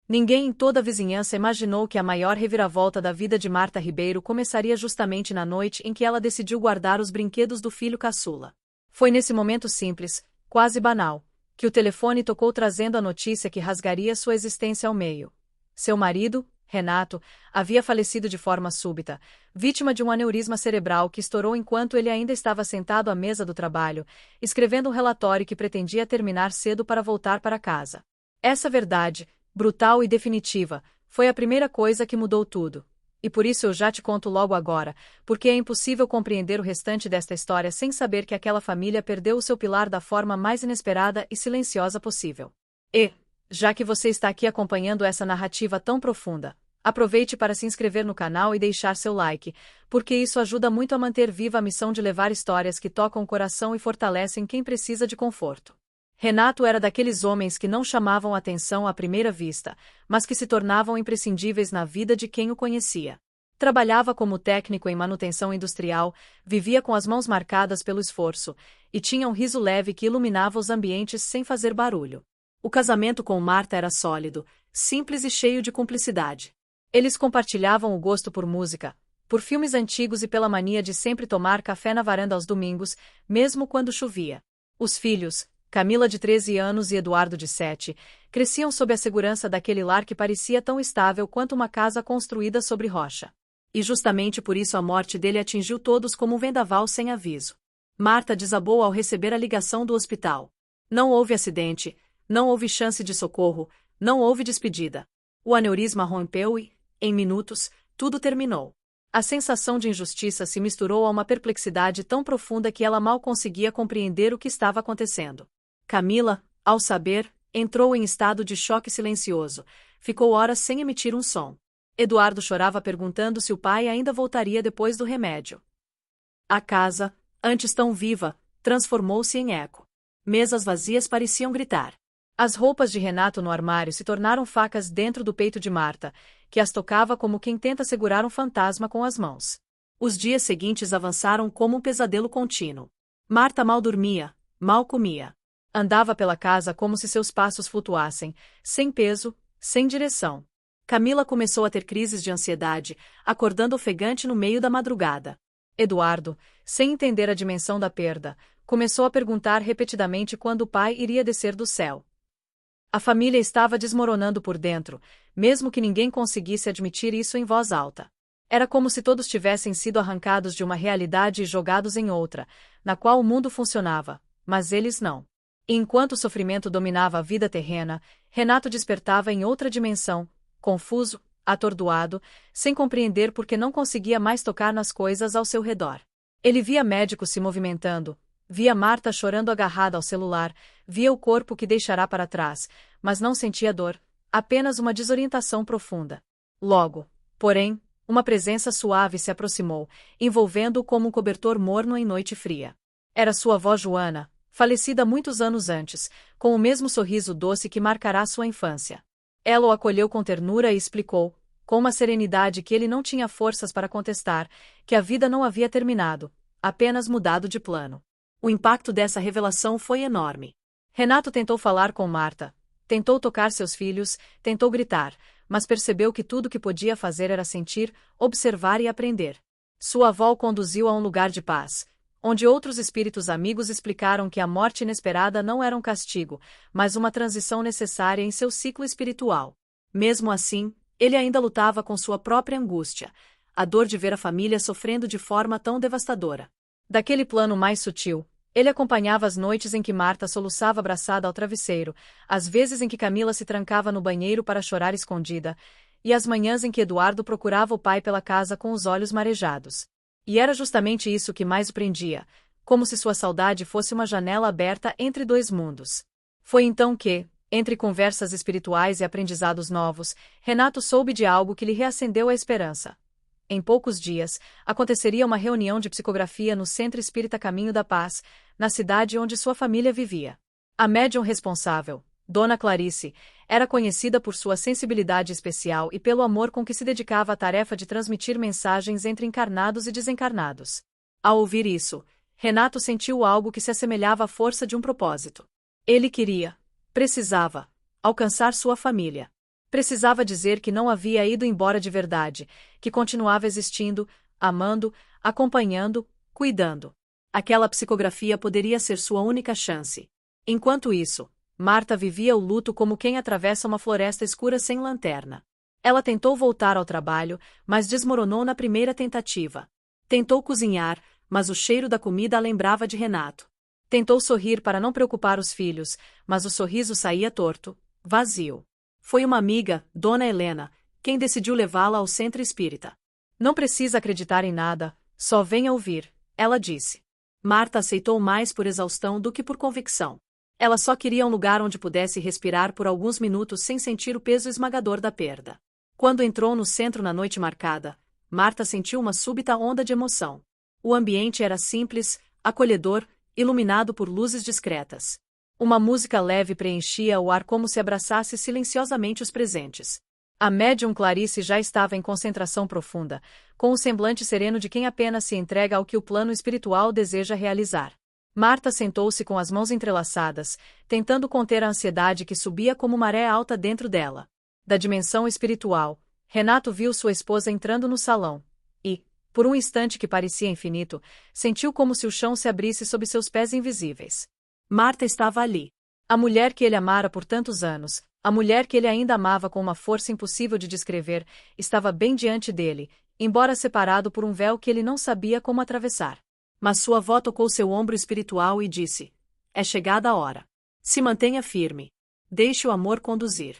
Ninguém em toda a vizinhança imaginou que a maior reviravolta da vida de Marta Ribeiro começaria justamente na noite em que ela decidiu guardar os brinquedos do filho caçula. Foi nesse momento simples, quase banal, que o telefone tocou trazendo a notícia que rasgaria sua existência ao meio. Seu marido, Renato, havia falecido de forma súbita, vítima de um aneurisma cerebral que estourou enquanto ele ainda estava sentado à mesa do trabalho, escrevendo um relatório que pretendia terminar cedo para voltar para casa. Essa verdade, brutal e definitiva, foi a primeira coisa que mudou tudo. E por isso eu já te conto logo agora, porque é impossível compreender o restante desta história sem saber que aquela família perdeu o seu pilar da forma mais inesperada e silenciosa possível. E, já que você está aqui acompanhando essa narrativa tão profunda, aproveite para se inscrever no canal e deixar seu like, porque isso ajuda muito a manter viva a missão de levar histórias que tocam o coração e fortalecem quem precisa de conforto. Renato era daqueles homens que não chamavam atenção à primeira vista, mas que se tornavam imprescindíveis na vida de quem o conhecia. Trabalhava como técnico em manutenção industrial, vivia com as mãos marcadas pelo esforço, e tinha um riso leve que iluminava os ambientes sem fazer barulho. O casamento com Marta era sólido, simples e cheio de cumplicidade. Eles compartilhavam o gosto por música, por filmes antigos e pela mania de sempre tomar café na varanda aos domingos, mesmo quando chovia. Os filhos, Camila de 13 anos e Eduardo de 7, cresciam sob a segurança daquele lar que parecia tão estável quanto uma casa construída sobre rocha. E justamente por isso a morte dele atingiu todos como um vendaval sem aviso. Marta desabou ao receber a ligação do hospital. Não houve acidente, não houve chance de socorro, não houve despedida. O aneurisma rompeu e, em minutos, tudo terminou. A sensação de injustiça se misturou a uma perplexidade tão profunda que ela mal conseguia compreender o que estava acontecendo. Camila, ao saber, entrou em estado de choque silencioso, ficou horas sem emitir um som. Eduardo chorava perguntando se o pai ainda voltaria depois do remédio. A casa, antes tão viva, transformou-se em eco. Mesas vazias pareciam gritar. As roupas de Renato no armário se tornaram facas dentro do peito de Marta, que as tocava como quem tenta segurar um fantasma com as mãos. Os dias seguintes avançaram como um pesadelo contínuo. Marta mal dormia, mal comia. Andava pela casa como se seus passos flutuassem, sem peso, sem direção. Camila começou a ter crises de ansiedade, acordando ofegante no meio da madrugada. Eduardo, sem entender a dimensão da perda, começou a perguntar repetidamente quando o pai iria descer do céu. A família estava desmoronando por dentro, mesmo que ninguém conseguisse admitir isso em voz alta. Era como se todos tivessem sido arrancados de uma realidade e jogados em outra, na qual o mundo funcionava, mas eles não. E enquanto o sofrimento dominava a vida terrena, Renato despertava em outra dimensão, confuso, atordoado, sem compreender por que não conseguia mais tocar nas coisas ao seu redor. Ele via médicos se movimentando, via Marta chorando agarrada ao celular, via o corpo que deixará para trás, mas não sentia dor, apenas uma desorientação profunda. Logo, porém, uma presença suave se aproximou, envolvendo-o como um cobertor morno em noite fria. Era sua avó Joana, falecida muitos anos antes, com o mesmo sorriso doce que marcará sua infância. Ela o acolheu com ternura e explicou, com uma serenidade que ele não tinha forças para contestar, que a vida não havia terminado, apenas mudado de plano. O impacto dessa revelação foi enorme. Renato tentou falar com Marta, tentou tocar seus filhos, tentou gritar, mas percebeu que tudo que podia fazer era sentir, observar e aprender. Sua avó o conduziu a um lugar de paz, onde outros espíritos amigos explicaram que a morte inesperada não era um castigo, mas uma transição necessária em seu ciclo espiritual. Mesmo assim, ele ainda lutava com sua própria angústia, a dor de ver a família sofrendo de forma tão devastadora. Daquele plano mais sutil, ele acompanhava as noites em que Marta soluçava abraçada ao travesseiro, as vezes em que Camila se trancava no banheiro para chorar escondida, e as manhãs em que Eduardo procurava o pai pela casa com os olhos marejados. E era justamente isso que mais o prendia, como se sua saudade fosse uma janela aberta entre dois mundos. Foi então que, entre conversas espirituais e aprendizados novos, Renato soube de algo que lhe reacendeu a esperança. Em poucos dias, aconteceria uma reunião de psicografia no Centro Espírita Caminho da Paz, na cidade onde sua família vivia. A médium responsável, Dona Clarice, era conhecida por sua sensibilidade especial e pelo amor com que se dedicava à tarefa de transmitir mensagens entre encarnados e desencarnados. Ao ouvir isso, Renato sentiu algo que se assemelhava à força de um propósito. Ele precisava, alcançar sua família. Precisava dizer que não havia ido embora de verdade, que continuava existindo, amando, acompanhando, cuidando. Aquela psicografia poderia ser sua única chance. Enquanto isso, Marta vivia o luto como quem atravessa uma floresta escura sem lanterna. Ela tentou voltar ao trabalho, mas desmoronou na primeira tentativa. Tentou cozinhar, mas o cheiro da comida a lembrava de Renato. Tentou sorrir para não preocupar os filhos, mas o sorriso saía torto, vazio. Foi uma amiga, Dona Helena, quem decidiu levá-la ao centro espírita. Não precisa acreditar em nada, só venha ouvir, ela disse. Marta aceitou mais por exaustão do que por convicção. Ela só queria um lugar onde pudesse respirar por alguns minutos sem sentir o peso esmagador da perda. Quando entrou no centro na noite marcada, Marta sentiu uma súbita onda de emoção. O ambiente era simples, acolhedor, iluminado por luzes discretas. Uma música leve preenchia o ar como se abraçasse silenciosamente os presentes. A médium Clarice já estava em concentração profunda, com o semblante sereno de quem apenas se entrega ao que o plano espiritual deseja realizar. Marta sentou-se com as mãos entrelaçadas, tentando conter a ansiedade que subia como maré alta dentro dela. Da dimensão espiritual, Renato viu sua esposa entrando no salão, e, por um instante que parecia infinito, sentiu como se o chão se abrisse sob seus pés invisíveis. Marta estava ali. A mulher que ele amara por tantos anos, a mulher que ele ainda amava com uma força impossível de descrever, estava bem diante dele, embora separado por um véu que ele não sabia como atravessar. Mas sua avó tocou seu ombro espiritual e disse: "É chegada a hora. Se mantenha firme. Deixe o amor conduzir."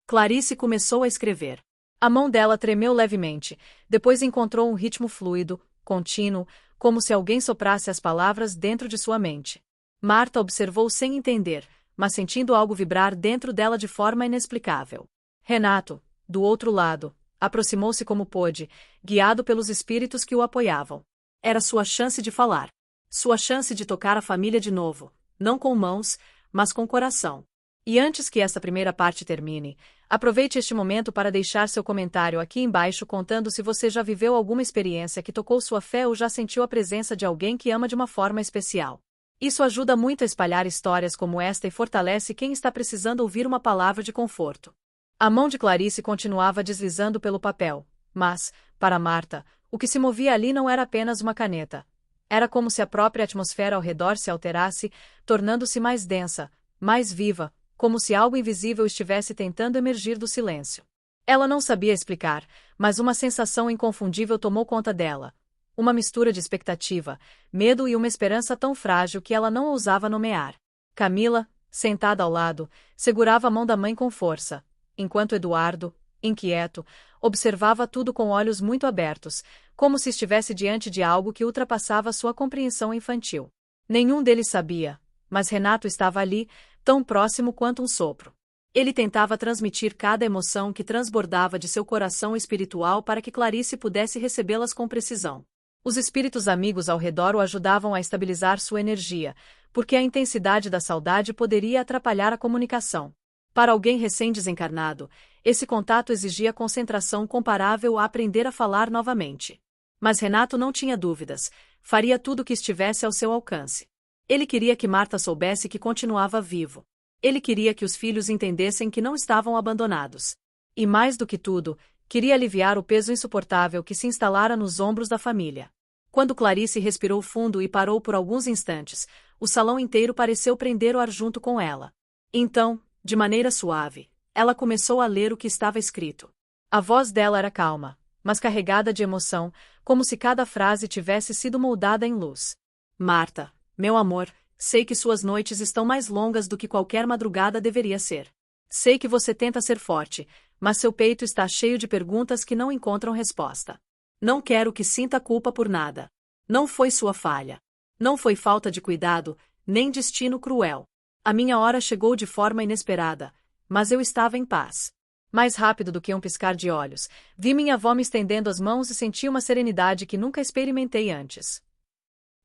Clarice começou a escrever. A mão dela tremeu levemente, depois encontrou um ritmo fluido, contínuo, como se alguém soprasse as palavras dentro de sua mente. Marta observou sem entender, mas sentindo algo vibrar dentro dela de forma inexplicável. Renato, do outro lado, aproximou-se como pôde, guiado pelos espíritos que o apoiavam. Era sua chance de falar. Sua chance de tocar a família de novo, não com mãos, mas com coração. E antes que esta primeira parte termine, aproveite este momento para deixar seu comentário aqui embaixo contando se você já viveu alguma experiência que tocou sua fé ou já sentiu a presença de alguém que ama de uma forma especial. Isso ajuda muito a espalhar histórias como esta e fortalece quem está precisando ouvir uma palavra de conforto. A mão de Clarice continuava deslizando pelo papel, mas, para Marta, o que se movia ali não era apenas uma caneta. Era como se a própria atmosfera ao redor se alterasse, tornando-se mais densa, mais viva, como se algo invisível estivesse tentando emergir do silêncio. Ela não sabia explicar, mas uma sensação inconfundível tomou conta dela. Uma mistura de expectativa, medo e uma esperança tão frágil que ela não ousava nomear. Camila, sentada ao lado, segurava a mão da mãe com força, enquanto Eduardo, inquieto, observava tudo com olhos muito abertos, como se estivesse diante de algo que ultrapassava sua compreensão infantil. Nenhum deles sabia, mas Renato estava ali, tão próximo quanto um sopro. Ele tentava transmitir cada emoção que transbordava de seu coração espiritual para que Clarice pudesse recebê-las com precisão. Os espíritos amigos ao redor o ajudavam a estabilizar sua energia, porque a intensidade da saudade poderia atrapalhar a comunicação. Para alguém recém-desencarnado, esse contato exigia concentração comparável a aprender a falar novamente. Mas Renato não tinha dúvidas, faria tudo o que estivesse ao seu alcance. Ele queria que Marta soubesse que continuava vivo. Ele queria que os filhos entendessem que não estavam abandonados. E mais do que tudo, queria aliviar o peso insuportável que se instalara nos ombros da família. Quando Clarice respirou fundo e parou por alguns instantes, o salão inteiro pareceu prender o ar junto com ela. Então, de maneira suave, ela começou a ler o que estava escrito. A voz dela era calma, mas carregada de emoção, como se cada frase tivesse sido moldada em luz. Marta, meu amor, sei que suas noites estão mais longas do que qualquer madrugada deveria ser. Sei que você tenta ser forte, mas seu peito está cheio de perguntas que não encontram resposta. Não quero que sinta culpa por nada. Não foi sua falha. Não foi falta de cuidado, nem destino cruel. A minha hora chegou de forma inesperada, mas eu estava em paz. Mais rápido do que um piscar de olhos, vi minha avó me estendendo as mãos e senti uma serenidade que nunca experimentei antes.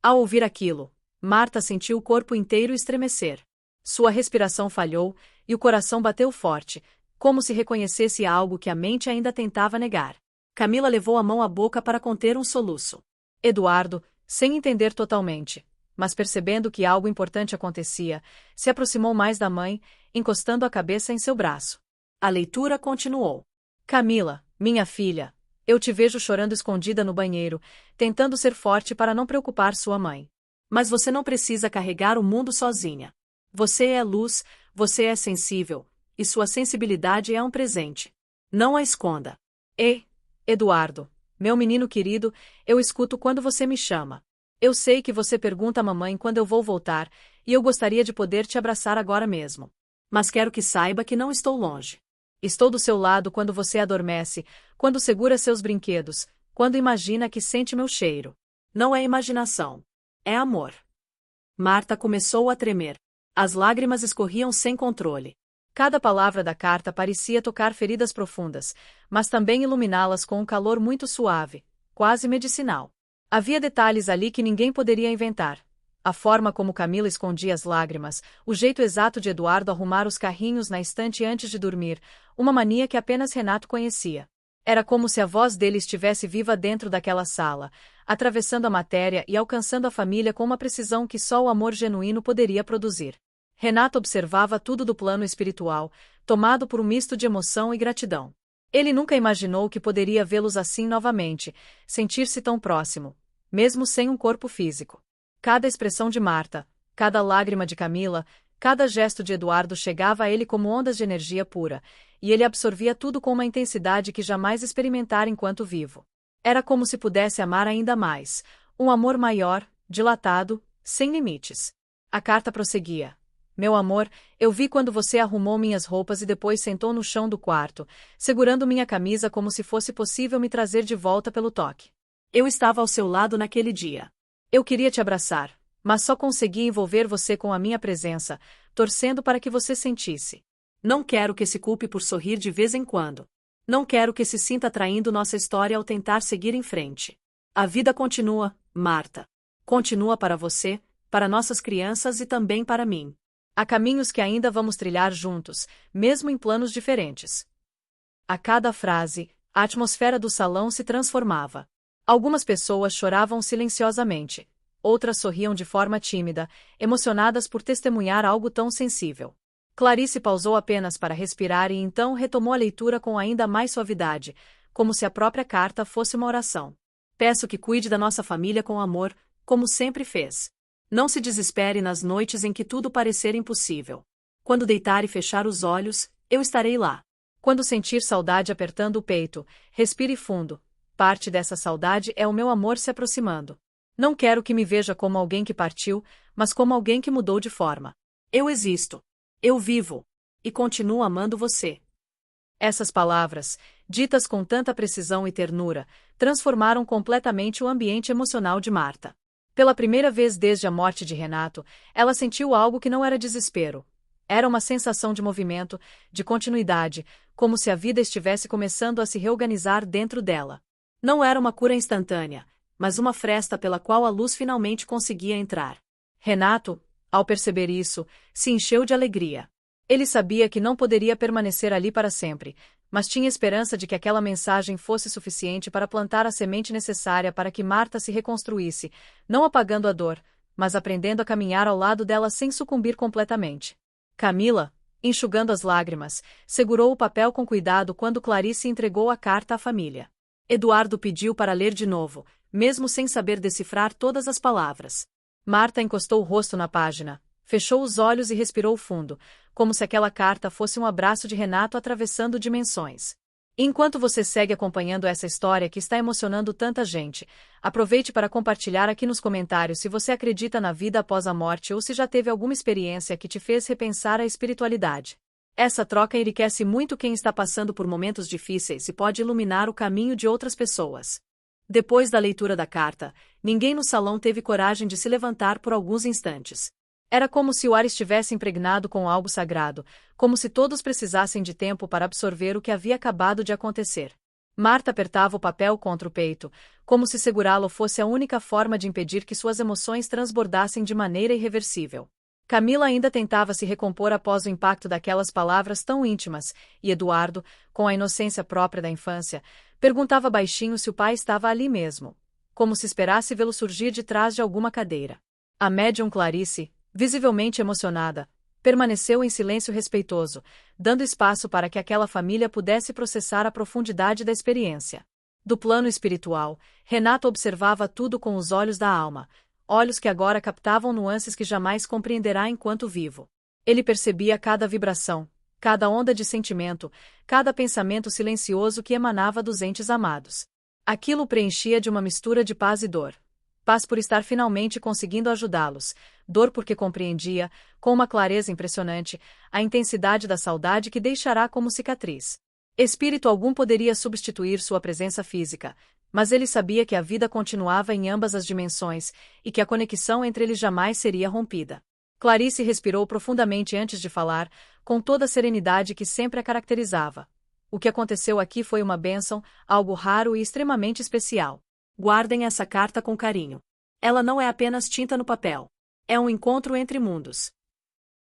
Ao ouvir aquilo, Marta sentiu o corpo inteiro estremecer. Sua respiração falhou, e o coração bateu forte, como se reconhecesse algo que a mente ainda tentava negar. Camila levou a mão à boca para conter um soluço. Eduardo, sem entender totalmente, mas percebendo que algo importante acontecia, se aproximou mais da mãe, encostando a cabeça em seu braço. A leitura continuou. Camila, minha filha, eu te vejo chorando escondida no banheiro, tentando ser forte para não preocupar sua mãe. Mas você não precisa carregar o mundo sozinha. Você é luz, você é sensível, e sua sensibilidade é um presente. Não a esconda. Eduardo, meu menino querido, eu escuto quando você me chama. Eu sei que você pergunta à mamãe quando eu vou voltar, e eu gostaria de poder te abraçar agora mesmo. Mas quero que saiba que não estou longe. Estou do seu lado quando você adormece, quando segura seus brinquedos, quando imagina que sente meu cheiro. Não é imaginação. É amor. Marta começou a tremer. As lágrimas escorriam sem controle. Cada palavra da carta parecia tocar feridas profundas, mas também iluminá-las com um calor muito suave, quase medicinal. Havia detalhes ali que ninguém poderia inventar. A forma como Camila escondia as lágrimas, o jeito exato de Eduardo arrumar os carrinhos na estante antes de dormir, uma mania que apenas Renato conhecia. Era como se a voz dele estivesse viva dentro daquela sala, atravessando a matéria e alcançando a família com uma precisão que só o amor genuíno poderia produzir. Renato observava tudo do plano espiritual, tomado por um misto de emoção e gratidão. Ele nunca imaginou que poderia vê-los assim novamente, sentir-se tão próximo, mesmo sem um corpo físico. Cada expressão de Marta, cada lágrima de Camila, cada gesto de Eduardo chegava a ele como ondas de energia pura, e ele absorvia tudo com uma intensidade que jamais experimentara enquanto vivo. Era como se pudesse amar ainda mais, um amor maior, dilatado, sem limites. A carta prosseguia. Meu amor, eu vi quando você arrumou minhas roupas e depois sentou no chão do quarto, segurando minha camisa como se fosse possível me trazer de volta pelo toque. Eu estava ao seu lado naquele dia. Eu queria te abraçar, mas só consegui envolver você com a minha presença, torcendo para que você sentisse. Não quero que se culpe por sorrir de vez em quando. Não quero que se sinta traindo nossa história ao tentar seguir em frente. A vida continua, Marta. Continua para você, para nossas crianças e também para mim. Há caminhos que ainda vamos trilhar juntos, mesmo em planos diferentes. A cada frase, a atmosfera do salão se transformava. Algumas pessoas choravam silenciosamente, outras sorriam de forma tímida, emocionadas por testemunhar algo tão sensível. Clarice pausou apenas para respirar e então retomou a leitura com ainda mais suavidade, como se a própria carta fosse uma oração. Peço que cuide da nossa família com amor, como sempre fez. Não se desespere nas noites em que tudo parecer impossível. Quando deitar e fechar os olhos, eu estarei lá. Quando sentir saudade apertando o peito, respire fundo. Parte dessa saudade é o meu amor se aproximando. Não quero que me veja como alguém que partiu, mas como alguém que mudou de forma. Eu existo. Eu vivo. E continuo amando você. Essas palavras, ditas com tanta precisão e ternura, transformaram completamente o ambiente emocional de Marta. Pela primeira vez desde a morte de Renato, ela sentiu algo que não era desespero. Era uma sensação de movimento, de continuidade, como se a vida estivesse começando a se reorganizar dentro dela. Não era uma cura instantânea, mas uma fresta pela qual a luz finalmente conseguia entrar. Renato, ao perceber isso, se encheu de alegria. Ele sabia que não poderia permanecer ali para sempre, mas tinha esperança de que aquela mensagem fosse suficiente para plantar a semente necessária para que Marta se reconstruísse, não apagando a dor, mas aprendendo a caminhar ao lado dela sem sucumbir completamente. Camila, enxugando as lágrimas, segurou o papel com cuidado quando Clarice entregou a carta à família. Eduardo pediu para ler de novo, mesmo sem saber decifrar todas as palavras. Marta encostou o rosto na página, fechou os olhos e respirou fundo, como se aquela carta fosse um abraço de Renato atravessando dimensões. Enquanto você segue acompanhando essa história que está emocionando tanta gente, aproveite para compartilhar aqui nos comentários se você acredita na vida após a morte ou se já teve alguma experiência que te fez repensar a espiritualidade. Essa troca enriquece muito quem está passando por momentos difíceis e pode iluminar o caminho de outras pessoas. Depois da leitura da carta, ninguém no salão teve coragem de se levantar por alguns instantes. Era como se o ar estivesse impregnado com algo sagrado, como se todos precisassem de tempo para absorver o que havia acabado de acontecer. Marta apertava o papel contra o peito, como se segurá-lo fosse a única forma de impedir que suas emoções transbordassem de maneira irreversível. Camila ainda tentava se recompor após o impacto daquelas palavras tão íntimas, e Eduardo, com a inocência própria da infância, perguntava baixinho se o pai estava ali mesmo, como se esperasse vê-lo surgir de trás de alguma cadeira. A médium Clarice, visivelmente emocionada, Permaneceu em silêncio respeitoso, dando espaço para que aquela família pudesse processar a profundidade da experiência. Do plano espiritual, Renato observava tudo com os olhos da alma, olhos que agora captavam nuances que jamais compreenderá enquanto vivo. Ele percebia cada vibração, cada onda de sentimento, cada pensamento silencioso que emanava dos entes amados. Aquilo o preenchia de uma mistura de paz e dor. Paz por estar finalmente conseguindo ajudá-los, dor porque compreendia, com uma clareza impressionante, a intensidade da saudade que deixará como cicatriz. Espírito algum poderia substituir sua presença física, mas ele sabia que a vida continuava em ambas as dimensões e que a conexão entre eles jamais seria rompida. Clarice respirou profundamente antes de falar, com toda a serenidade que sempre a caracterizava. O que aconteceu aqui foi uma bênção, algo raro e extremamente especial. Guardem essa carta com carinho. Ela não é apenas tinta no papel. É um encontro entre mundos.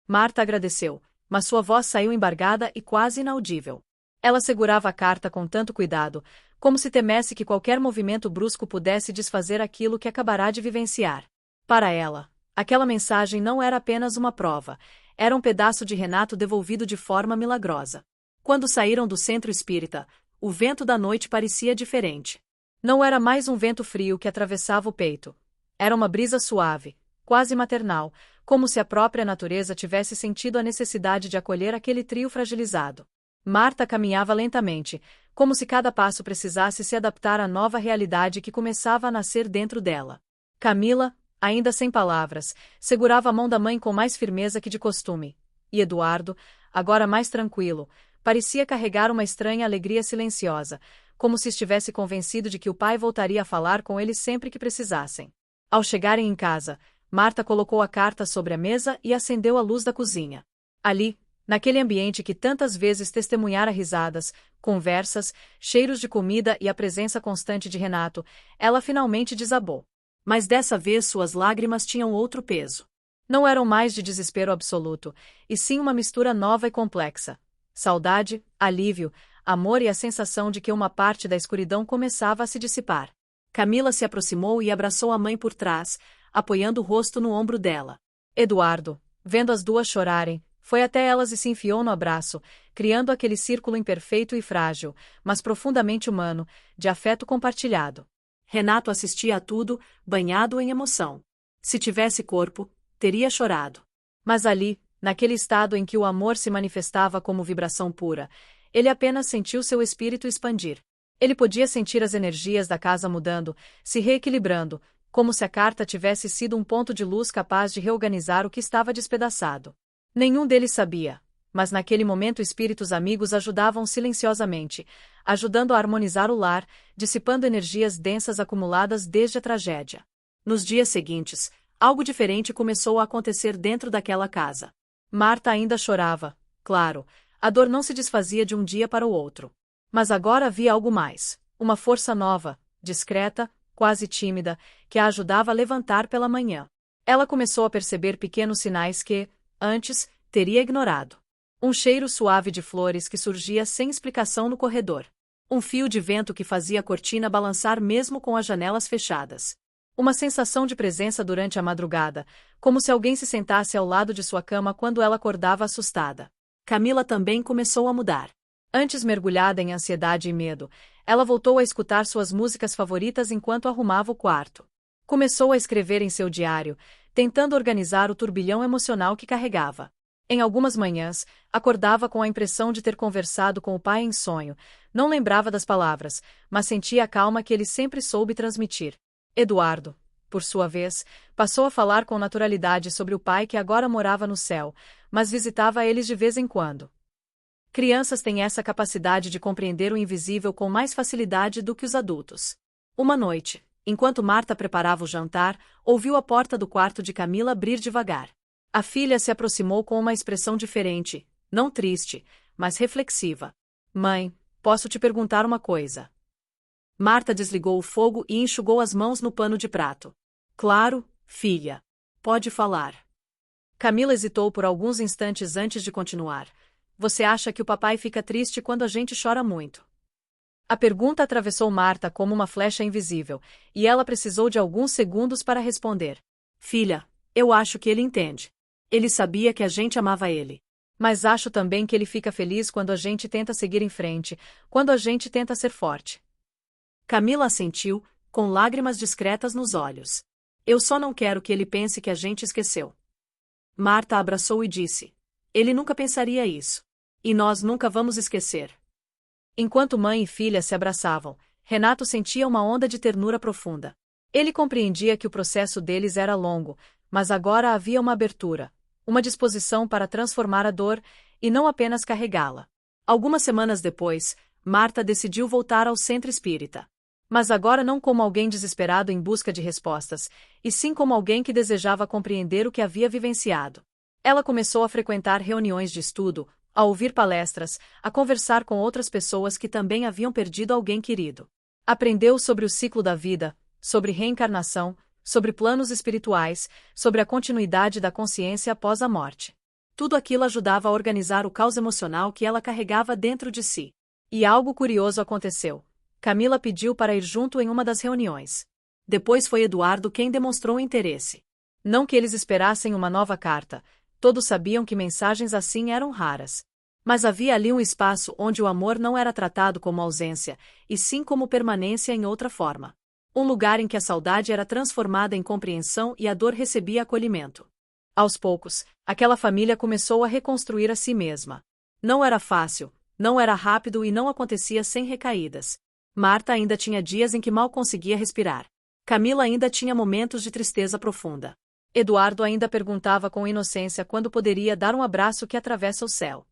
Marta agradeceu, mas sua voz saiu embargada e quase inaudível. Ela segurava a carta com tanto cuidado, como se temesse que qualquer movimento brusco pudesse desfazer aquilo que acabará de vivenciar. Para ela, aquela mensagem não era apenas uma prova, era um pedaço de Renato devolvido de forma milagrosa. Quando saíram do centro espírita, o vento da noite parecia diferente. Não era mais um vento frio que atravessava o peito. Era uma brisa suave, quase maternal, como se a própria natureza tivesse sentido a necessidade de acolher aquele trio fragilizado. Marta caminhava lentamente, como se cada passo precisasse se adaptar à nova realidade que começava a nascer dentro dela. Camila, ainda sem palavras, segurava a mão da mãe com mais firmeza que de costume. E Eduardo, agora mais tranquilo, parecia carregar uma estranha alegria silenciosa, como se estivesse convencido de que o pai voltaria a falar com eles sempre que precisassem. Ao chegarem em casa, Marta colocou a carta sobre a mesa e acendeu a luz da cozinha. Ali, naquele ambiente que tantas vezes testemunhara risadas, conversas, cheiros de comida e a presença constante de Renato, ela finalmente desabou. Mas dessa vez suas lágrimas tinham outro peso. Não eram mais de desespero absoluto, e sim uma mistura nova e complexa. Saudade, alívio, amor e a sensação de que uma parte da escuridão começava a se dissipar. Camila se aproximou e abraçou a mãe por trás, apoiando o rosto no ombro dela. Eduardo, vendo as duas chorarem, foi até elas e se enfiou no abraço, criando aquele círculo imperfeito e frágil, mas profundamente humano, de afeto compartilhado. Renato assistia a tudo, banhado em emoção. Se tivesse corpo, teria chorado. Mas ali, naquele estado em que o amor se manifestava como vibração pura, ele apenas sentiu seu espírito expandir. Ele podia sentir as energias da casa mudando, se reequilibrando, como se a carta tivesse sido um ponto de luz capaz de reorganizar o que estava despedaçado. Nenhum deles sabia, mas naquele momento espíritos amigos ajudavam silenciosamente, ajudando a harmonizar o lar, dissipando energias densas acumuladas desde a tragédia. Nos dias seguintes, algo diferente começou a acontecer dentro daquela casa. Marta ainda chorava, claro, a dor não se desfazia de um dia para o outro. Mas agora havia algo mais, uma força nova, discreta, quase tímida, que a ajudava a levantar pela manhã. Ela começou a perceber pequenos sinais que, antes, teria ignorado. Um cheiro suave de flores que surgia sem explicação no corredor. Um fio de vento que fazia a cortina balançar mesmo com as janelas fechadas. Uma sensação de presença durante a madrugada, como se alguém se sentasse ao lado de sua cama quando ela acordava assustada. Camila também começou a mudar. Antes mergulhada em ansiedade e medo, ela voltou a escutar suas músicas favoritas enquanto arrumava o quarto. Começou a escrever em seu diário, tentando organizar o turbilhão emocional que carregava. Em algumas manhãs, acordava com a impressão de ter conversado com o pai em sonho, não lembrava das palavras, mas sentia a calma que ele sempre soube transmitir. Eduardo, por sua vez, passou a falar com naturalidade sobre o pai que agora morava no céu, mas visitava eles de vez em quando. Crianças têm essa capacidade de compreender o invisível com mais facilidade do que os adultos. Uma noite, enquanto Marta preparava o jantar, ouviu a porta do quarto de Camila abrir devagar. A filha se aproximou com uma expressão diferente, não triste, mas reflexiva. Mãe, posso te perguntar uma coisa? Marta desligou o fogo e enxugou as mãos no pano de prato. Claro, filha. Pode falar. Camila hesitou por alguns instantes antes de continuar. Você acha que o papai fica triste quando a gente chora muito? A pergunta atravessou Marta como uma flecha invisível, e ela precisou de alguns segundos para responder. Filha, eu acho que ele entende. Ele sabia que a gente amava ele. Mas acho também que ele fica feliz quando a gente tenta seguir em frente, quando a gente tenta ser forte. Camila assentiu, com lágrimas discretas nos olhos. Eu só não quero que ele pense que a gente esqueceu. Marta abraçou e disse: ele nunca pensaria isso. E nós nunca vamos esquecer. Enquanto mãe e filha se abraçavam, Renato sentia uma onda de ternura profunda. Ele compreendia que o processo deles era longo, mas agora havia uma abertura, uma disposição para transformar a dor, e não apenas carregá-la. Algumas semanas depois, Marta decidiu voltar ao centro espírita. Mas agora não como alguém desesperado em busca de respostas, e sim como alguém que desejava compreender o que havia vivenciado. Ela começou a frequentar reuniões de estudo, a ouvir palestras, a conversar com outras pessoas que também haviam perdido alguém querido. Aprendeu sobre o ciclo da vida, sobre reencarnação, sobre planos espirituais, sobre a continuidade da consciência após a morte. Tudo aquilo ajudava a organizar o caos emocional que ela carregava dentro de si. E algo curioso aconteceu. Camila pediu para ir junto em uma das reuniões. Depois foi Eduardo quem demonstrou interesse. Não que eles esperassem uma nova carta, todos sabiam que mensagens assim eram raras. Mas havia ali um espaço onde o amor não era tratado como ausência, e sim como permanência em outra forma. Um lugar em que a saudade era transformada em compreensão e a dor recebia acolhimento. Aos poucos, aquela família começou a reconstruir a si mesma. Não era fácil, não era rápido e não acontecia sem recaídas. Marta ainda tinha dias em que mal conseguia respirar. Camila ainda tinha momentos de tristeza profunda. Eduardo ainda perguntava com inocência quando poderia dar um abraço que atravessa o céu.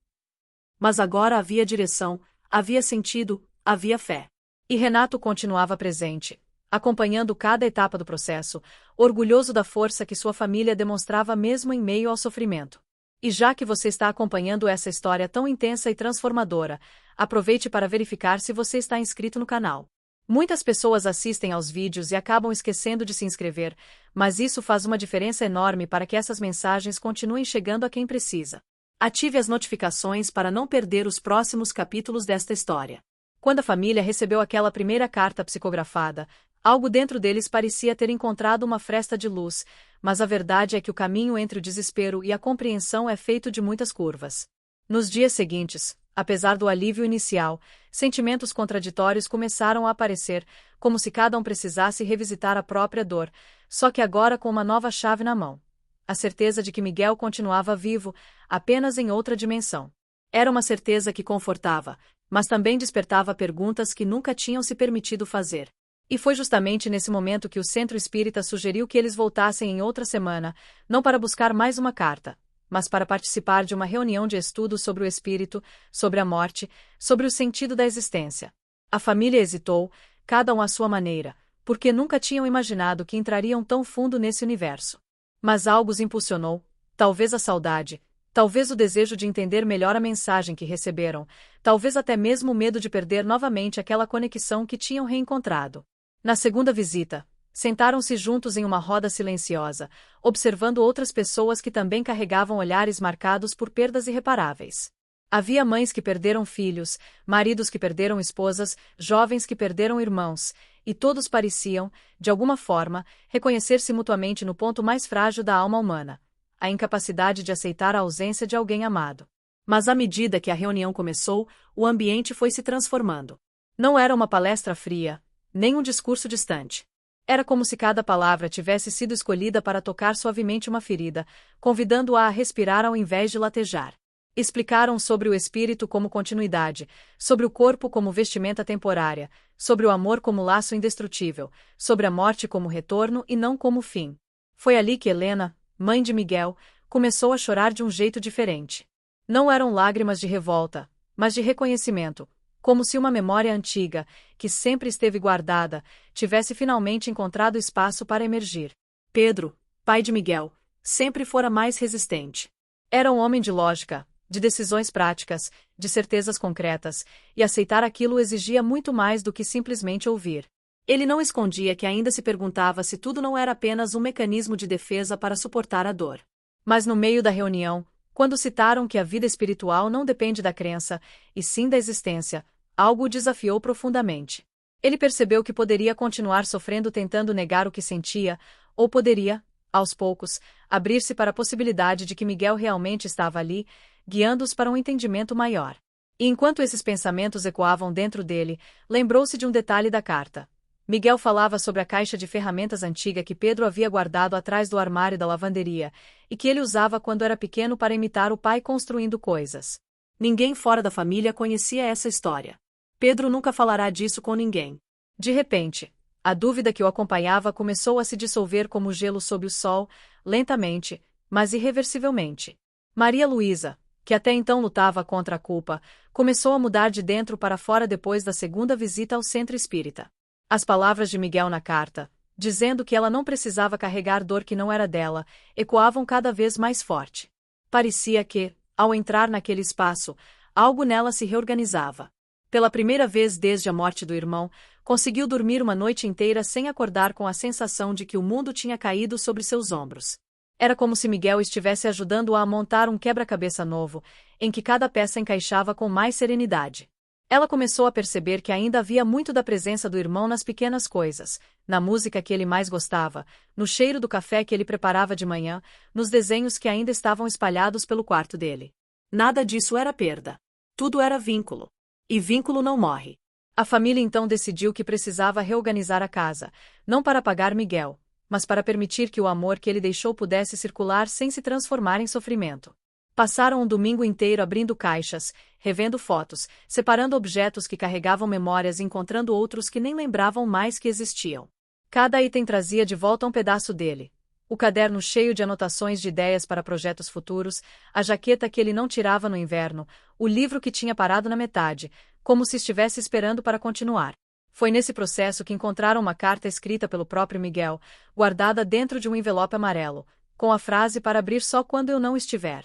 Mas agora havia direção, havia sentido, havia fé. E Renato continuava presente, acompanhando cada etapa do processo, orgulhoso da força que sua família demonstrava mesmo em meio ao sofrimento. E já que você está acompanhando essa história tão intensa e transformadora, aproveite para verificar se você está inscrito no canal. Muitas pessoas assistem aos vídeos e acabam esquecendo de se inscrever, mas isso faz uma diferença enorme para que essas mensagens continuem chegando a quem precisa. Ative as notificações para não perder os próximos capítulos desta história. Quando a família recebeu aquela primeira carta psicografada, algo dentro deles parecia ter encontrado uma fresta de luz, mas a verdade é que o caminho entre o desespero e a compreensão é feito de muitas curvas. Nos dias seguintes, apesar do alívio inicial, sentimentos contraditórios começaram a aparecer, como se cada um precisasse revisitar a própria dor, só que agora com uma nova chave na mão. A certeza de que Miguel continuava vivo, apenas em outra dimensão. Era uma certeza que confortava, mas também despertava perguntas que nunca tinham se permitido fazer. E foi justamente nesse momento que o Centro Espírita sugeriu que eles voltassem em outra semana, não para buscar mais uma carta, mas para participar de uma reunião de estudo sobre o espírito, sobre a morte, sobre o sentido da existência. A família hesitou, cada um à sua maneira, porque nunca tinham imaginado que entrariam tão fundo nesse universo. Mas algo os impulsionou, talvez a saudade, talvez o desejo de entender melhor a mensagem que receberam, talvez até mesmo o medo de perder novamente aquela conexão que tinham reencontrado. Na segunda visita, sentaram-se juntos em uma roda silenciosa, observando outras pessoas que também carregavam olhares marcados por perdas irreparáveis. Havia mães que perderam filhos, maridos que perderam esposas, jovens que perderam irmãos, e todos pareciam, de alguma forma, reconhecer-se mutuamente no ponto mais frágil da alma humana, a incapacidade de aceitar a ausência de alguém amado. Mas à medida que a reunião começou, o ambiente foi se transformando. Não era uma palestra fria, nem um discurso distante. Era como se cada palavra tivesse sido escolhida para tocar suavemente uma ferida, convidando-a a respirar ao invés de latejar. Explicaram sobre o espírito como continuidade, sobre o corpo como vestimenta temporária, sobre o amor como laço indestrutível, sobre a morte como retorno e não como fim. Foi ali que Helena, mãe de Miguel, começou a chorar de um jeito diferente. Não eram lágrimas de revolta, mas de reconhecimento, como se uma memória antiga, que sempre esteve guardada, tivesse finalmente encontrado espaço para emergir. Pedro, pai de Miguel, sempre fora mais resistente. Era um homem de lógica, de decisões práticas, de certezas concretas, e aceitar aquilo exigia muito mais do que simplesmente ouvir. Ele não escondia que ainda se perguntava se tudo não era apenas um mecanismo de defesa para suportar a dor. Mas no meio da reunião, quando citaram que a vida espiritual não depende da crença, e sim da existência, algo o desafiou profundamente. Ele percebeu que poderia continuar sofrendo tentando negar o que sentia, ou poderia, aos poucos, abrir-se para a possibilidade de que Miguel realmente estava ali, guiando-os para um entendimento maior. E enquanto esses pensamentos ecoavam dentro dele, lembrou-se de um detalhe da carta. Miguel falava sobre a caixa de ferramentas antiga que Pedro havia guardado atrás do armário da lavanderia, e que ele usava quando era pequeno para imitar o pai construindo coisas. Ninguém fora da família conhecia essa história. Pedro nunca falará disso com ninguém. De repente, a dúvida que o acompanhava começou a se dissolver como gelo sob o sol, lentamente, mas irreversivelmente. Maria Luísa, que até então lutava contra a culpa, começou a mudar de dentro para fora depois da segunda visita ao centro espírita. As palavras de Miguel na carta, dizendo que ela não precisava carregar dor que não era dela, ecoavam cada vez mais forte. Parecia que, ao entrar naquele espaço, algo nela se reorganizava. Pela primeira vez desde a morte do irmão, conseguiu dormir uma noite inteira sem acordar com a sensação de que o mundo tinha caído sobre seus ombros. Era como se Miguel estivesse ajudando-a a montar um quebra-cabeça novo, em que cada peça encaixava com mais serenidade. Ela começou a perceber que ainda havia muito da presença do irmão nas pequenas coisas, na música que ele mais gostava, no cheiro do café que ele preparava de manhã, nos desenhos que ainda estavam espalhados pelo quarto dele. Nada disso era perda. Tudo era vínculo. E vínculo não morre. A família então decidiu que precisava reorganizar a casa, não para apagar Miguel, mas para permitir que o amor que ele deixou pudesse circular sem se transformar em sofrimento. Passaram um domingo inteiro abrindo caixas, revendo fotos, separando objetos que carregavam memórias e encontrando outros que nem lembravam mais que existiam. Cada item trazia de volta um pedaço dele. O caderno cheio de anotações de ideias para projetos futuros, a jaqueta que ele não tirava no inverno, o livro que tinha parado na metade, como se estivesse esperando para continuar. Foi nesse processo que encontraram uma carta escrita pelo próprio Miguel, guardada dentro de um envelope amarelo, com a frase para abrir só quando eu não estiver.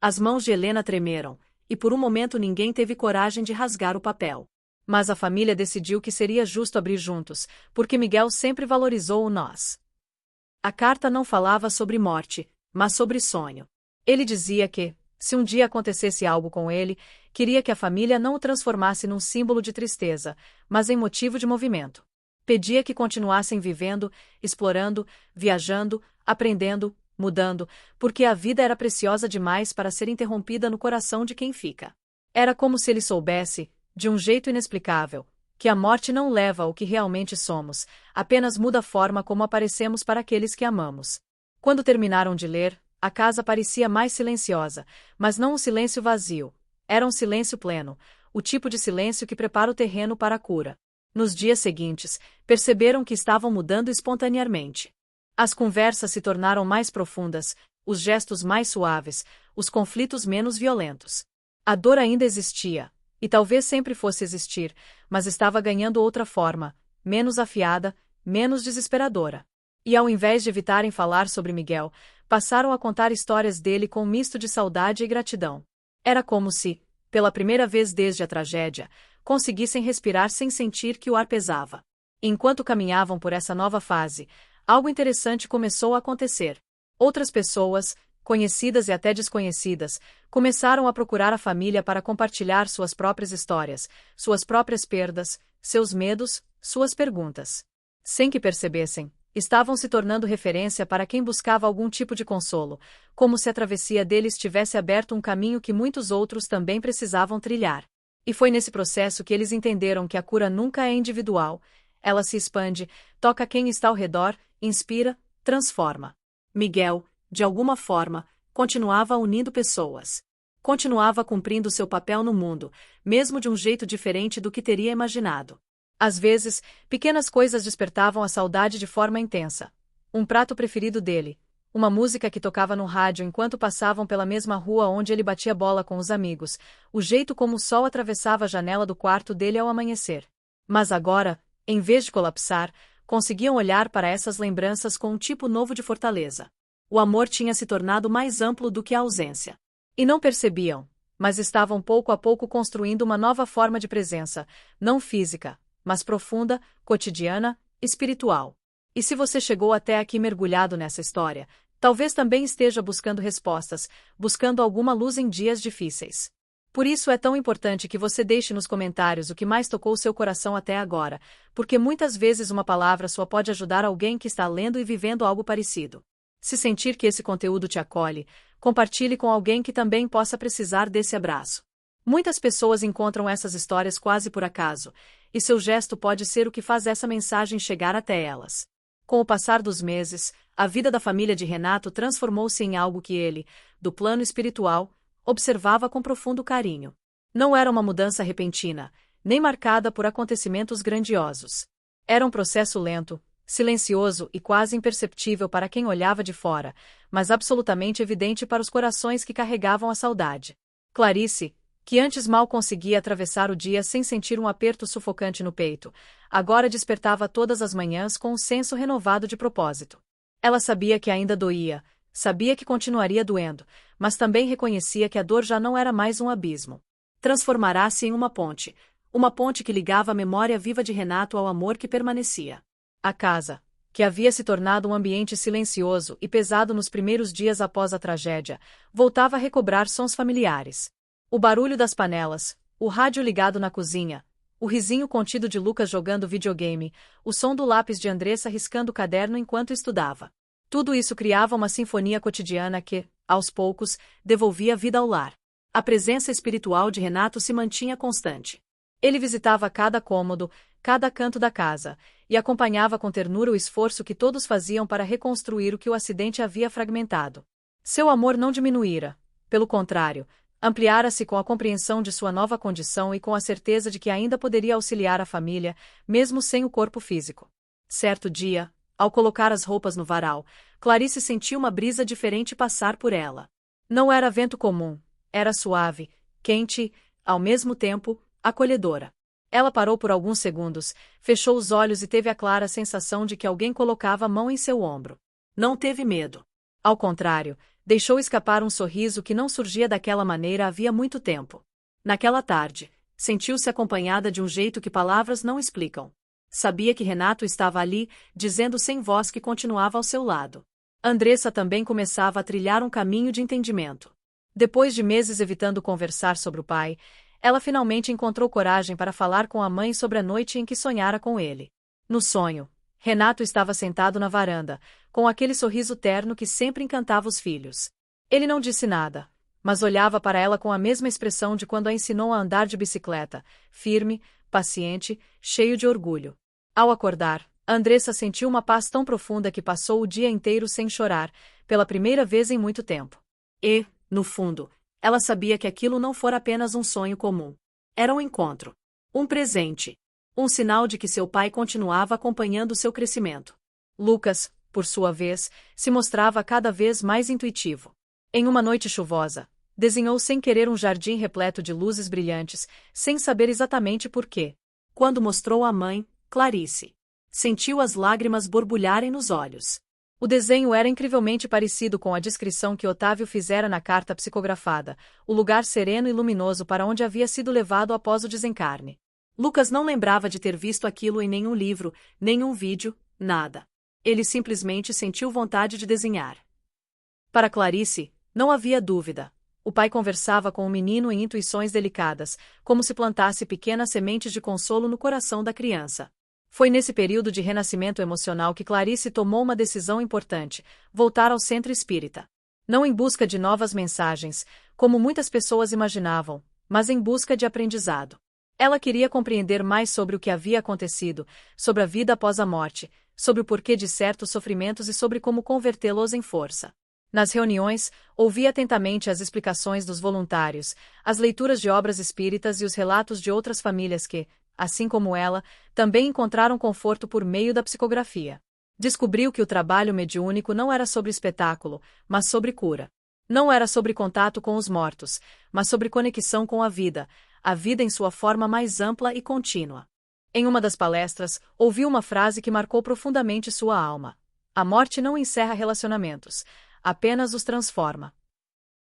As mãos de Helena tremeram, e por um momento ninguém teve coragem de rasgar o papel. Mas a família decidiu que seria justo abrir juntos, porque Miguel sempre valorizou o nós. A carta não falava sobre morte, mas sobre sonho. Ele dizia que, se um dia acontecesse algo com ele, queria que a família não o transformasse num símbolo de tristeza, mas em motivo de movimento. Pedia que continuassem vivendo, explorando, viajando, aprendendo, mudando, porque a vida era preciosa demais para ser interrompida no coração de quem fica. Era como se ele soubesse, de um jeito inexplicável, que a morte não leva ao que realmente somos, apenas muda a forma como aparecemos para aqueles que amamos. Quando terminaram de ler, a casa parecia mais silenciosa, mas não um silêncio vazio. Era um silêncio pleno, o tipo de silêncio que prepara o terreno para a cura. Nos dias seguintes, perceberam que estavam mudando espontaneamente. As conversas se tornaram mais profundas, os gestos mais suaves, os conflitos menos violentos. A dor ainda existia, e talvez sempre fosse existir, mas estava ganhando outra forma, menos afiada, menos desesperadora. E ao invés de evitarem falar sobre Miguel, passaram a contar histórias dele com um misto de saudade e gratidão. Era como se, pela primeira vez desde a tragédia, conseguissem respirar sem sentir que o ar pesava. Enquanto caminhavam por essa nova fase, algo interessante começou a acontecer. Outras pessoas, conhecidas e até desconhecidas, começaram a procurar a família para compartilhar suas próprias histórias, suas próprias perdas, seus medos, suas perguntas. Sem que percebessem, estavam se tornando referência para quem buscava algum tipo de consolo, como se a travessia deles tivesse aberto um caminho que muitos outros também precisavam trilhar. E foi nesse processo que eles entenderam que a cura nunca é individual, ela se expande, toca quem está ao redor, inspira, transforma. Miguel, de alguma forma, continuava unindo pessoas. Continuava cumprindo seu papel no mundo, mesmo de um jeito diferente do que teria imaginado. Às vezes, pequenas coisas despertavam a saudade de forma intensa. Um prato preferido dele, uma música que tocava no rádio enquanto passavam pela mesma rua onde ele batia bola com os amigos, o jeito como o sol atravessava a janela do quarto dele ao amanhecer. Mas agora, em vez de colapsar, conseguiam olhar para essas lembranças com um tipo novo de fortaleza. O amor tinha se tornado mais amplo do que a ausência. E não percebiam, mas estavam pouco a pouco construindo uma nova forma de presença, não física, mas profunda, cotidiana, espiritual. E se você chegou até aqui mergulhado nessa história, talvez também esteja buscando respostas, buscando alguma luz em dias difíceis. Por isso é tão importante que você deixe nos comentários o que mais tocou seu coração até agora, porque muitas vezes uma palavra só pode ajudar alguém que está lendo e vivendo algo parecido. Se sentir que esse conteúdo te acolhe, compartilhe com alguém que também possa precisar desse abraço. Muitas pessoas encontram essas histórias quase por acaso, e seu gesto pode ser o que faz essa mensagem chegar até elas. Com o passar dos meses, a vida da família de Renato transformou-se em algo que ele, do plano espiritual, observava com profundo carinho. Não era uma mudança repentina, nem marcada por acontecimentos grandiosos. Era um processo lento, silencioso e quase imperceptível para quem olhava de fora, mas absolutamente evidente para os corações que carregavam a saudade. Clarice, que antes mal conseguia atravessar o dia sem sentir um aperto sufocante no peito, agora despertava todas as manhãs com um senso renovado de propósito. Ela sabia que ainda doía, sabia que continuaria doendo, mas também reconhecia que a dor já não era mais um abismo. Transformará-se em uma ponte que ligava a memória viva de Renato ao amor que permanecia. A casa, que havia se tornado um ambiente silencioso e pesado nos primeiros dias após a tragédia, voltava a recobrar sons familiares. O barulho das panelas, o rádio ligado na cozinha, o risinho contido de Lucas jogando videogame, o som do lápis de Andressa riscando o caderno enquanto estudava. Tudo isso criava uma sinfonia cotidiana que, aos poucos, devolvia vida ao lar. A presença espiritual de Renato se mantinha constante. Ele visitava cada cômodo, cada canto da casa, e acompanhava com ternura o esforço que todos faziam para reconstruir o que o acidente havia fragmentado. Seu amor não diminuíra, pelo contrário, ampliara-se com a compreensão de sua nova condição e com a certeza de que ainda poderia auxiliar a família, mesmo sem o corpo físico. Certo dia, ao colocar as roupas no varal, Clarice sentiu uma brisa diferente passar por ela. Não era vento comum, era suave, quente, ao mesmo tempo, acolhedora. Ela parou por alguns segundos, fechou os olhos e teve a clara sensação de que alguém colocava a mão em seu ombro. Não teve medo. Ao contrário, deixou escapar um sorriso que não surgia daquela maneira havia muito tempo. Naquela tarde, sentiu-se acompanhada de um jeito que palavras não explicam. Sabia que Renato estava ali, dizendo sem voz que continuava ao seu lado. Andressa também começava a trilhar um caminho de entendimento. Depois de meses evitando conversar sobre o pai, ela finalmente encontrou coragem para falar com a mãe sobre a noite em que sonhara com ele. No sonho, Renato estava sentado na varanda, com aquele sorriso terno que sempre encantava os filhos. Ele não disse nada, mas olhava para ela com a mesma expressão de quando a ensinou a andar de bicicleta, firme, paciente, cheio de orgulho. Ao acordar, Andressa sentiu uma paz tão profunda que passou o dia inteiro sem chorar, pela primeira vez em muito tempo. E, no fundo, ela sabia que aquilo não fora apenas um sonho comum. Era um encontro. Um presente. Um sinal de que seu pai continuava acompanhando seu crescimento. Lucas, por sua vez, se mostrava cada vez mais intuitivo. Em uma noite chuvosa, desenhou sem querer um jardim repleto de luzes brilhantes, sem saber exatamente por quê. Quando mostrou à mãe, Clarice, sentiu as lágrimas borbulharem nos olhos. O desenho era incrivelmente parecido com a descrição que Otávio fizera na carta psicografada, o lugar sereno e luminoso para onde havia sido levado após o desencarne. Lucas não lembrava de ter visto aquilo em nenhum livro, nenhum vídeo, nada. Ele simplesmente sentiu vontade de desenhar. Para Clarice, não havia dúvida. O pai conversava com o menino em intuições delicadas, como se plantasse pequenas sementes de consolo no coração da criança. Foi nesse período de renascimento emocional que Clarice tomou uma decisão importante: voltar ao centro espírita. Não em busca de novas mensagens, como muitas pessoas imaginavam, mas em busca de aprendizado. Ela queria compreender mais sobre o que havia acontecido, sobre a vida após a morte, sobre o porquê de certos sofrimentos e sobre como convertê-los em força. Nas reuniões, ouvia atentamente as explicações dos voluntários, as leituras de obras espíritas e os relatos de outras famílias que, assim como ela, também encontraram conforto por meio da psicografia. Descobriu que o trabalho mediúnico não era sobre espetáculo, mas sobre cura. Não era sobre contato com os mortos, mas sobre conexão com a vida em sua forma mais ampla e contínua. Em uma das palestras, ouviu uma frase que marcou profundamente sua alma: a morte não encerra relacionamentos, apenas os transforma.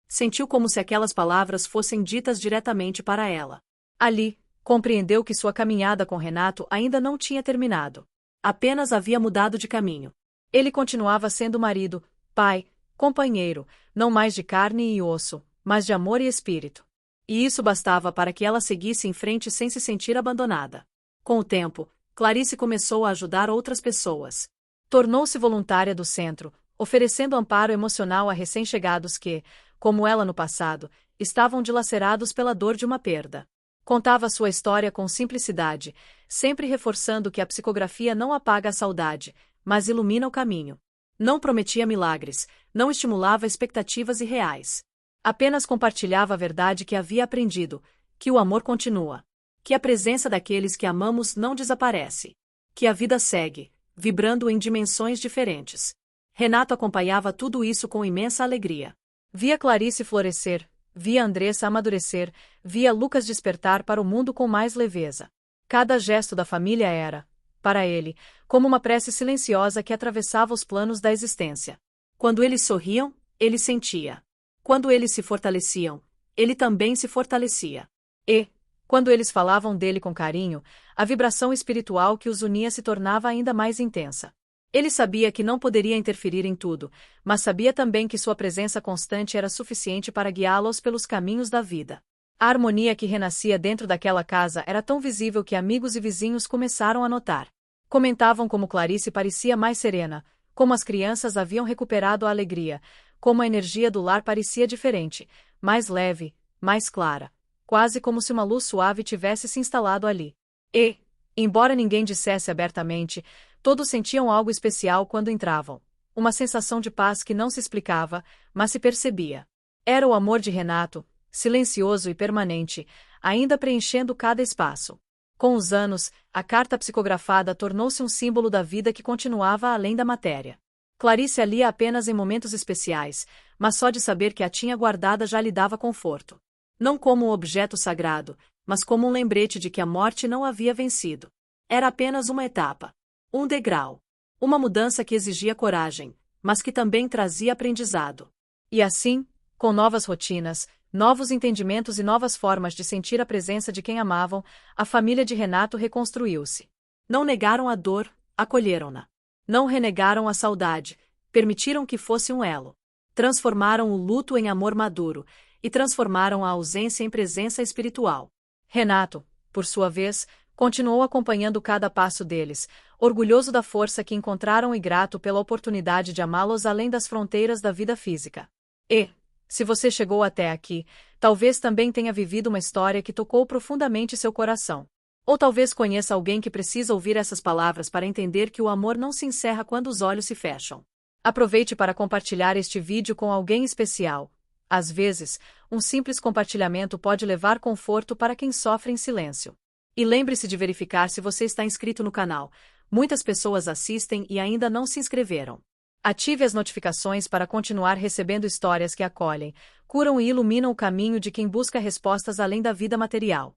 Sentiu como se aquelas palavras fossem ditas diretamente para ela. Ali, compreendeu que sua caminhada com Renato ainda não tinha terminado. Apenas havia mudado de caminho. Ele continuava sendo marido, pai, companheiro, não mais de carne e osso, mas de amor e espírito. E isso bastava para que ela seguisse em frente sem se sentir abandonada. Com o tempo, Clarice começou a ajudar outras pessoas. Tornou-se voluntária do centro, oferecendo amparo emocional a recém-chegados que, como ela no passado, estavam dilacerados pela dor de uma perda. Contava sua história com simplicidade, sempre reforçando que a psicografia não apaga a saudade, mas ilumina o caminho. Não prometia milagres, não estimulava expectativas irreais. Apenas compartilhava a verdade que havia aprendido, que o amor continua, que a presença daqueles que amamos não desaparece, que a vida segue, vibrando em dimensões diferentes. Renato acompanhava tudo isso com imensa alegria. Via Clarice florescer, via Andressa amadurecer, via Lucas despertar para o mundo com mais leveza. Cada gesto da família era, para ele, como uma prece silenciosa que atravessava os planos da existência. Quando eles sorriam, ele sentia. Quando eles se fortaleciam, ele também se fortalecia. E, quando eles falavam dele com carinho, a vibração espiritual que os unia se tornava ainda mais intensa. Ele sabia que não poderia interferir em tudo, mas sabia também que sua presença constante era suficiente para guiá-los pelos caminhos da vida. A harmonia que renascia dentro daquela casa era tão visível que amigos e vizinhos começaram a notar. Comentavam como Clarice parecia mais serena, como as crianças haviam recuperado a alegria, como a energia do lar parecia diferente, mais leve, mais clara, quase como se uma luz suave tivesse se instalado ali. E, embora ninguém dissesse abertamente, todos sentiam algo especial quando entravam. Uma sensação de paz que não se explicava, mas se percebia. Era o amor de Renato, silencioso e permanente, ainda preenchendo cada espaço. Com os anos, a carta psicografada tornou-se um símbolo da vida que continuava além da matéria. Clarice a lia apenas em momentos especiais, mas só de saber que a tinha guardada já lhe dava conforto. Não como um objeto sagrado, mas como um lembrete de que a morte não havia vencido. Era apenas uma etapa. Um degrau. Uma mudança que exigia coragem, mas que também trazia aprendizado. E assim, com novas rotinas, novos entendimentos e novas formas de sentir a presença de quem amavam, a família de Renato reconstruiu-se. Não negaram a dor, acolheram-na. Não renegaram a saudade, permitiram que fosse um elo. Transformaram o luto em amor maduro, e transformaram a ausência em presença espiritual. Renato, por sua vez, continuou acompanhando cada passo deles, orgulhoso da força que encontraram e grato pela oportunidade de amá-los além das fronteiras da vida física. E, se você chegou até aqui, talvez também tenha vivido uma história que tocou profundamente seu coração. Ou talvez conheça alguém que precisa ouvir essas palavras para entender que o amor não se encerra quando os olhos se fecham. Aproveite para compartilhar este vídeo com alguém especial. Às vezes, um simples compartilhamento pode levar conforto para quem sofre em silêncio. E lembre-se de verificar se você está inscrito no canal. Muitas pessoas assistem e ainda não se inscreveram. Ative as notificações para continuar recebendo histórias que acolhem, curam e iluminam o caminho de quem busca respostas além da vida material.